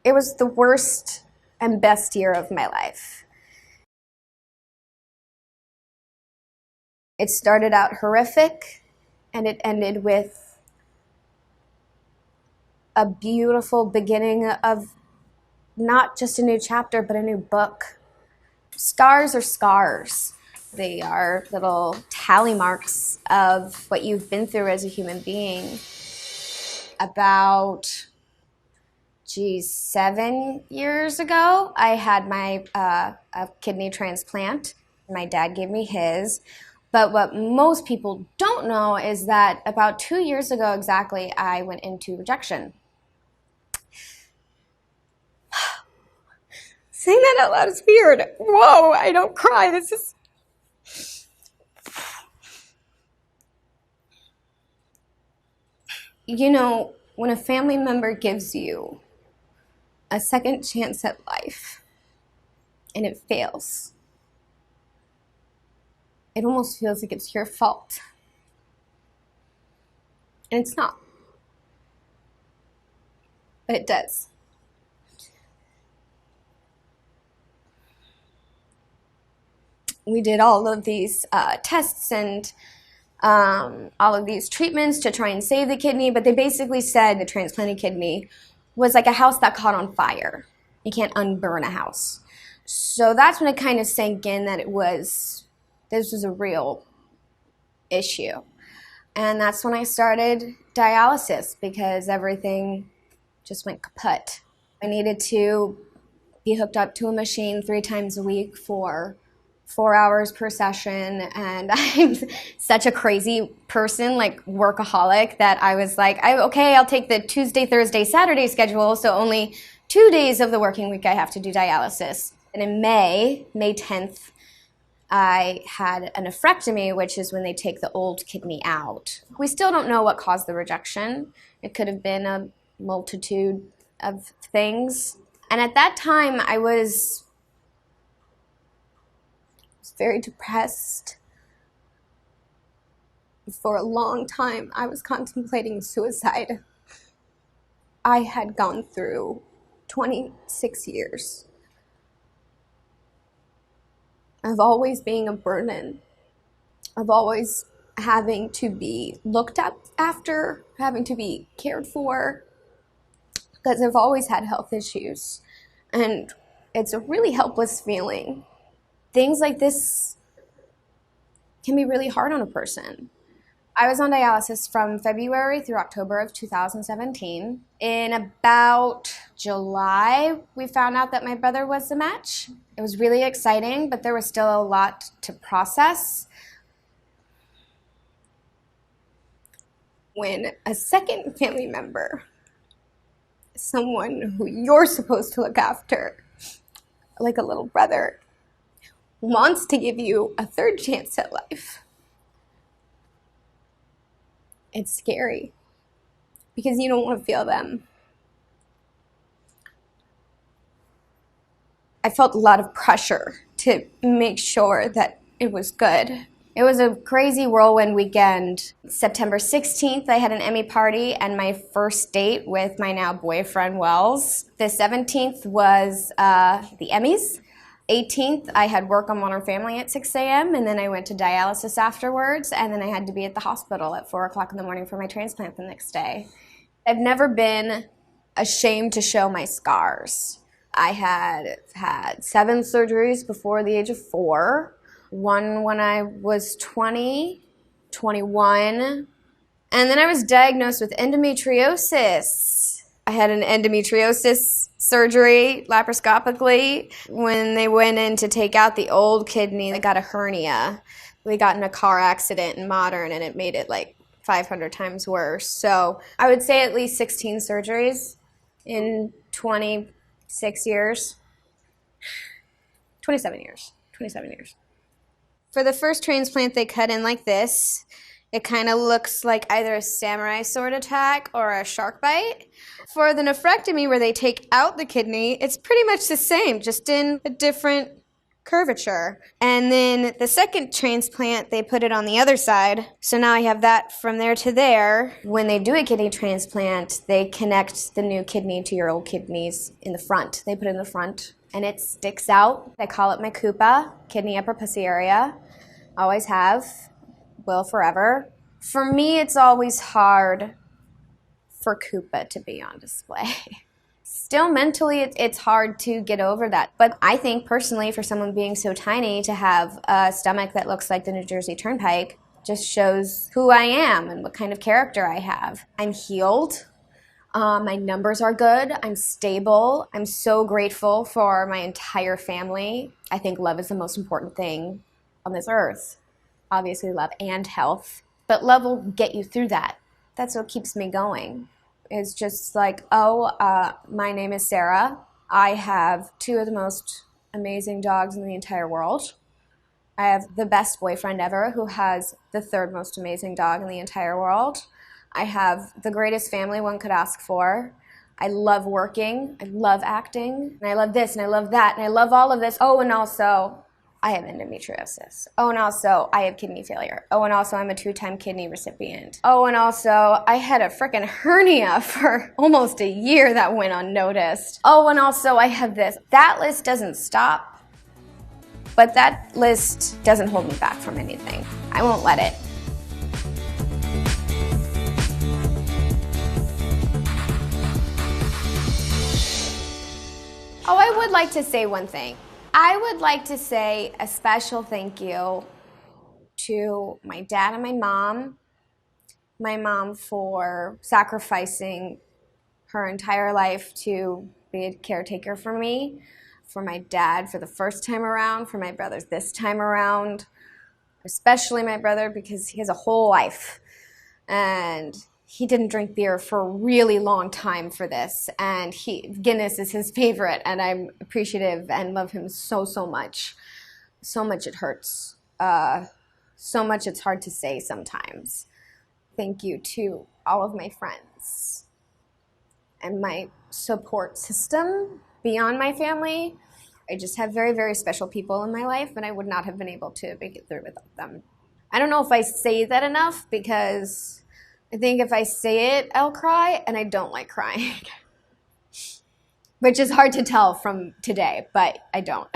It was the worst and best year of my life. It started out horrific, and it ended with a beautiful beginning of not just a new chapter, but a new book. Scars are scars. They are little tally marks of what you've been through as a human being. About 7 years ago, I had my a kidney transplant. My dad gave me his. But what most people don't know is that about 2 years ago exactly, I went into rejection. Saying that out loud is weird. Whoa, I don't cry. This is... You know, when a family member gives you a second chance at life and it fails, it almost feels like it's your fault. And it's not. But it does. We did all of these tests and all of these treatments to try and save the kidney, but they basically said the transplanted kidney was like a house that caught on fire. You can't unburn a house. So that's when it kind of sank in that this was a real issue. And that's when I started dialysis because everything just went kaput. I needed to be hooked up to a machine 3 times a week for 4 hours per session, and I'm such a crazy person, like workaholic, that I was like, I'll take the Tuesday, Thursday, Saturday schedule, so only 2 days of the working week I have to do dialysis. And in May 10th, I had a nephrectomy, which is when they take the old kidney out. We still don't know what caused the rejection. It could have been a multitude of things. And at that time, I was very depressed. For a long time, I was contemplating suicide. I had gone through 26 years of always being a burden, of always having to be looked up after, having to be cared for, because I've always had health issues. And it's a really helpless feeling. Things like this can be really hard on a person. I was on dialysis from February through October of 2017. In about July, we found out that my brother was a match. It was really exciting, but there was still a lot to process. When a second family member, someone who you're supposed to look after, like a little brother, wants to give you a third chance at life, it's scary because you don't want to feel them. I felt a lot of pressure to make sure that it was good. It was a crazy whirlwind weekend. September 16th, I had an Emmy party and my first date with my now boyfriend, Wells. The 17th was the Emmys. 18th, I had work on Modern Family at 6 a.m. and then I went to dialysis afterwards, and then I had to be at the hospital at 4 o'clock in the morning for my transplant the next day. I've never been ashamed to show my scars. I had had 7 surgeries before the age of 4, one when I was 20, 21, and then I was diagnosed with endometriosis. I had an endometriosis surgery laparoscopically. When they went in to take out the old kidney, they got a hernia. We got in a car accident in Modern, and it made it like 500 times worse. So I would say at least 16 surgeries in 26 years. 27 years. For the first transplant, they cut in like this. It kind of looks like either a samurai sword attack or a shark bite. For the nephrectomy, where they take out the kidney, it's pretty much the same, just in a different curvature. And then the second transplant, they put it on the other side. So now I have that from there to there. When they do a kidney transplant, they connect the new kidney to your old kidneys in the front. They put it in the front and it sticks out. I call it my Koopa, kidney upper pussy area. Always have, will forever. For me, it's always hard for Koopa to be on display. Still mentally, it's hard to get over that. But I think personally, for someone being so tiny, to have a stomach that looks like the New Jersey Turnpike just shows who I am and what kind of character I have. I'm healed. My numbers are good. I'm stable. I'm so grateful for my entire family. I think love is the most important thing on this earth. Obviously love and health. But love will get you through that. That's what keeps me going. It's just like, my name is Sarah. I have 2 of the most amazing dogs in the entire world. I have the best boyfriend ever who has the 3rd most amazing dog in the entire world. I have the greatest family one could ask for. I love working. I love acting. And I love this and I love that and I love all of this. Oh, and also, I have endometriosis. Oh, and also, I have kidney failure. Oh, and also, I'm a 2-time kidney recipient. Oh, and also, I had a freaking hernia for almost a year that went unnoticed. Oh, and also, I have this. That list doesn't stop, but that list doesn't hold me back from anything. I won't let it. Oh, I would like to say one thing. I would like to say a special thank you to my dad and my mom. My mom for sacrificing her entire life to be a caretaker for me. For my dad for the first time around. For my brothers this time around. Especially my brother because he has a whole life. And he didn't drink beer for a really long time for this, and Guinness is his favorite, and I'm appreciative and love him so, so much. So much it hurts. So much it's hard to say sometimes. Thank you to all of my friends and my support system beyond my family. I just have very, very special people in my life, and I would not have been able to make it through without them. I don't know if I say that enough because I think if I say it, I'll cry, and I don't like crying. Which is hard to tell from today, but I don't.